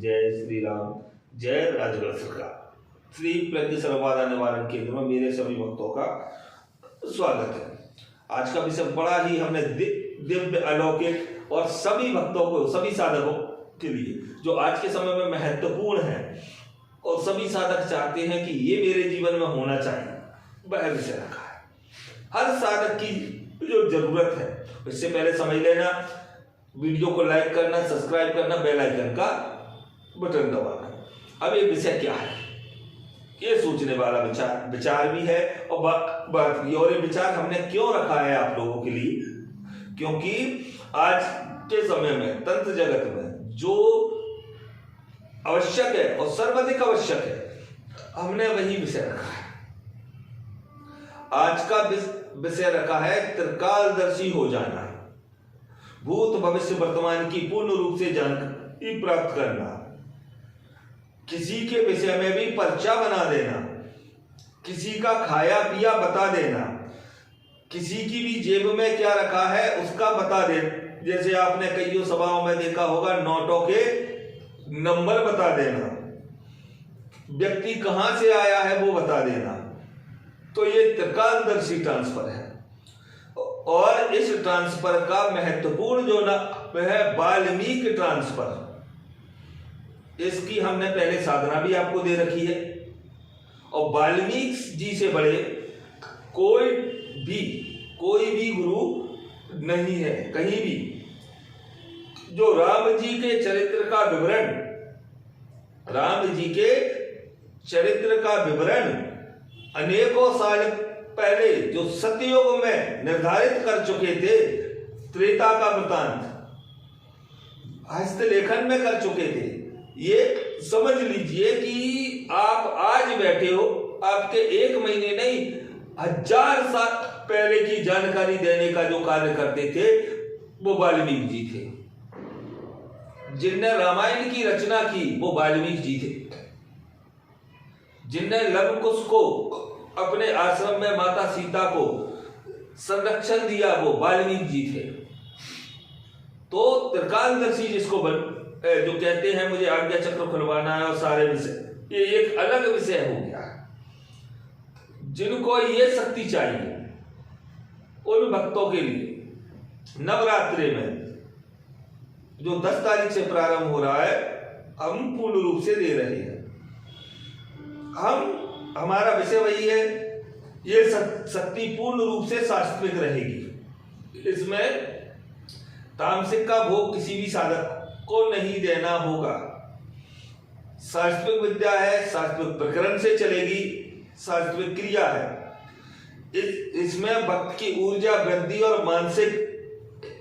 जय श्री राम, जय राजगढ़ सरकार। श्री प्रज्ञ सर्वबाधा निवारण केंद्र में मेरे सभी भक्तों का स्वागत है। आज का विषय बड़ा ही हमने दिव्य अलौकिक और सभी भक्तों को, सभी साधकों के लिए जो आज के समय में महत्वपूर्ण है और सभी साधक चाहते हैं कि ये मेरे जीवन में होना चाहिए, वह विषय रखा है। हर साधक की जो जरूरत है, इससे पहले समझ लेना, वीडियो को लाइक करना, सब्सक्राइब करना, बेल आइकन का बटन दबाना। अब ये विषय क्या है, ये सोचने वाला विचार भी है और बात भी। और ये विचार हमने क्यों रखा है आप लोगों के लिए, क्योंकि आज के समय में तंत्र जगत में जो आवश्यक है और सर्वाधिक आवश्यक है, हमने वही विषय रखा है। आज का विषय रखा है त्रिकालदर्शी हो जाना, भूत भविष्य वर्तमान की पूर्ण रूप से जानकारी प्राप्त करना, किसी के विषय में भी पर्चा बना देना, किसी का खाया पिया बता देना, किसी की भी जेब में क्या रखा है उसका बता देना। जैसे आपने कई सभाओं में देखा होगा, नोटों के नंबर बता देना, व्यक्ति कहां से आया है वो बता देना। तो ये त्रिकालदर्शी ट्रांसफर है। और इस ट्रांसफर का महत्वपूर्ण जो ना है वाल्मीकि ट्रांसफर, इसकी हमने पहले साधना भी आपको दे रखी है। और वाल्मीकि जी से बड़े कोई भी गुरु नहीं है कहीं भी। जो राम जी के चरित्र का विवरण अनेकों साल पहले जो सतयुग में निर्धारित कर चुके थे, त्रेता का वृतांत हस्तलेखन में कर चुके थे। ये समझ लीजिए कि आप आज बैठे हो, आपके 1 महीने नहीं 1000 साल पहले की जानकारी देने का जो कार्य करते थे वो वाल्मीकि जी थे। जिनने रामायण की रचना की वो वाल्मीकि जी थे। जिनने लवकुश को अपने आश्रम में माता सीता को संरक्षण दिया वो वाल्मीकि जी थे। तो त्रिकालदर्शी जिसको जो कहते हैं मुझे आज्ञा चक्र खुलवाना है और सारे विषय, ये एक अलग विषय हो गया। जिनको ये शक्ति चाहिए उन भक्तों के लिए नवरात्रि में जो 10 तारीख से प्रारंभ हो रहा है, हम पूर्ण रूप से दे रहे हैं। हमारा विषय वही है, ये शक्ति पूर्ण रूप से शास्त्रिक रहेगी। इसमें तामसिक का भोग किसी भी साधक को नहीं देना होगा। शास्त्रिक विद्या है, शास्त्रिक प्रकरण से चलेगी, शास्त्रिक क्रिया है। इसमें भक्त की ऊर्जा वृद्धि और मानसिक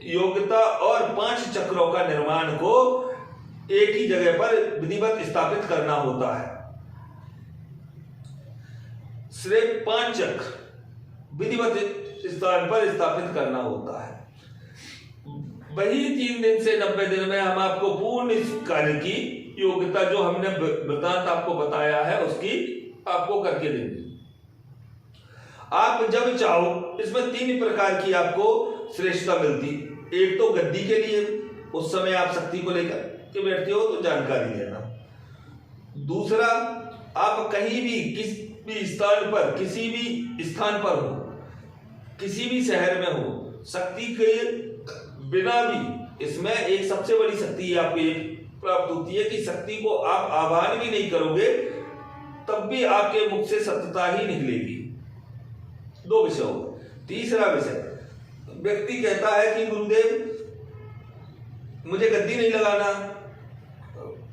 योग्यता और 5 चक्रों का निर्माण को एक ही जगह पर विधिवत स्थापित करना होता है। सिर्फ 5 चक्र विधिवत स्थान पर स्थापित करना होता है। वही 3 दिन से 90 दिन में हम आपको पूर्ण इस कार्य की योग्यता जो हमने वृतांत आपको बताया है उसकी आपको करके देंगे। आप जब चाहो, इसमें 3 प्रकार की आपको श्रेष्ठता मिलती। एक तो गद्दी के लिए, उस समय आप शक्ति को लेकर के बैठते हो तो जानकारी देना। दूसरा, आप कहीं भी किसी भी स्थान पर, किसी भी स्थान पर हो, किसी भी शहर में हो, शक्ति के बिना भी इसमें एक सबसे बड़ी शक्ति आपको ये प्राप्त होती है कि शक्ति को आप आह्वान भी नहीं करोगे तब भी आपके मुख से सत्यता ही निकलेगी। 2 विषय हो। तीसरा विषय, व्यक्ति कहता है कि गुरुदेव मुझे गद्दी नहीं लगाना,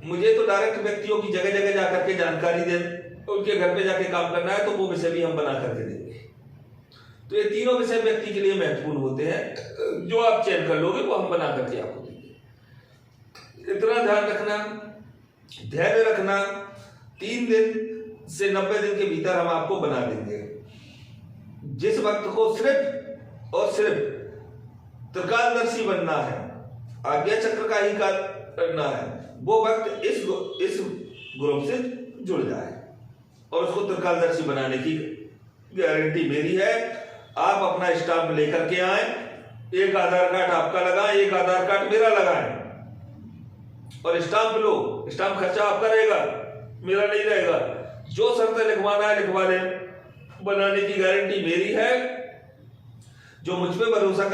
मुझे तो डायरेक्ट व्यक्तियों की जगह जगह जाकर के जानकारी दे, उनके घर पे जाके काम करना है, तो वो विषय भी हम बना करके देंगे। तो ये तीनों विषय व्यक्ति के लिए महत्वपूर्ण होते हैं। जो आप चयन कर लोगे वो हम बना करके आपको देंगे। इतना ध्यान रखना, धैर्य रखना, 3 दिन से 90 दिन के भीतर हम आपको बना देंगे। जिस वक्त को सिर्फ और सिर्फ त्रिकालदर्शी बनना है, आज्ञा चक्र का ही कार्य करना है, वो वक्त इस ग्रुप से जुड़ जाए और उसको त्रिकालदर्शी बनाने की गारंटी मेरी है। आप अपना स्टाम्प लेकर के आए, एक आधार कार्ड आपका लगाएं, एक आधार कार्ड मेरा लगाएं। और स्टाम्प लो, स्टाम्प खर्चा आपका रहेगा, मेरा नहीं रहेगा। जो शर्तें लिखवाना है लिखवा ले, बनाने की गारंटी मेरी है। जो मुझ पे भरोसा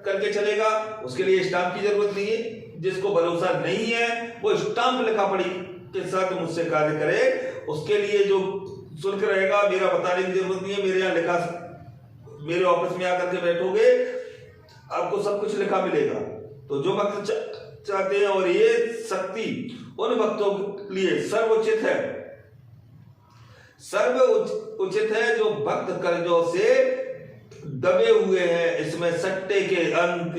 करके चलेगा उसके लिए स्टाम्प की जरूरत नहीं है। जिसको भरोसा नहीं है वो स्टाम्प लिखा पड़ी के साथ मुझसे कार्य करे, उसके लिए जो शुल्क रहेगा मेरा बताने की जरूरत नहीं है। मेरे यहाँ लिखा, मेरे ऑफिस में आकर के बैठोगे आपको सब कुछ लिखा मिलेगा। तो जो भक्त चाहते हैं, और ये शक्ति उन भक्तों के लिए सर्वोचित है, सर्व उचित है जो भक्त कर्जों से दबे हुए हैं। इसमें सट्टे के अंक,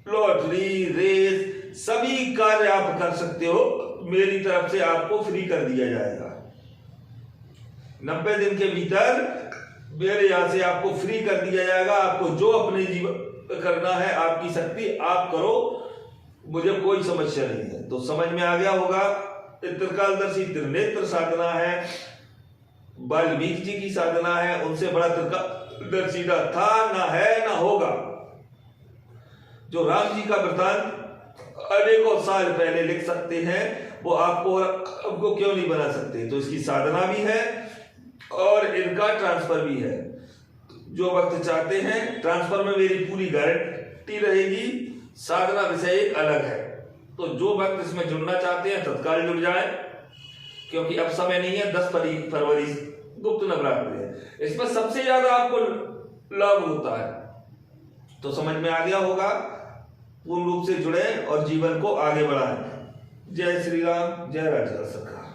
लॉटरी, रेस सभी कार्य आप कर सकते हो, मेरी तरफ से आपको फ्री कर दिया जाएगा। 90 दिन के भीतर मेरे यहां से आपको फ्री कर दिया जाएगा। आपको जो अपने जीवन करना है, आपकी शक्ति आप करो, मुझे कोई समस्या नहीं है। तो समझ में आ गया होगा, त्रिकालदर्शी त्रिनेत्र साधना है, वाल्मीकि जी की साधना है, उनसे बड़ा त्रिकालदर्शी ना था, ना है, ना होगा। जो राम जी का वृतांत अनेकों साल पहले लिख सकते हैं, वो आपको क्यों नहीं बना सकते। तो इसकी साधना भी है और इनका ट्रांसफर भी है। जो वक्त चाहते हैं, ट्रांसफर में मेरी पूरी गारंटी रहेगी, साधना विषय एक अलग है। तो जो वक्त इसमें जुड़ना चाहते हैं तत्काल जुड़ जाए, क्योंकि अब समय नहीं है। 10 फरवरी गुप्त नवरात्रि है, इसमें सबसे ज्यादा आपको लाभ होता है। तो समझ में आ गया होगा, पूर्ण रूप से जुड़े और जीवन को आगे बढ़ाएं। जय श्री राम, जय राजा सरकार।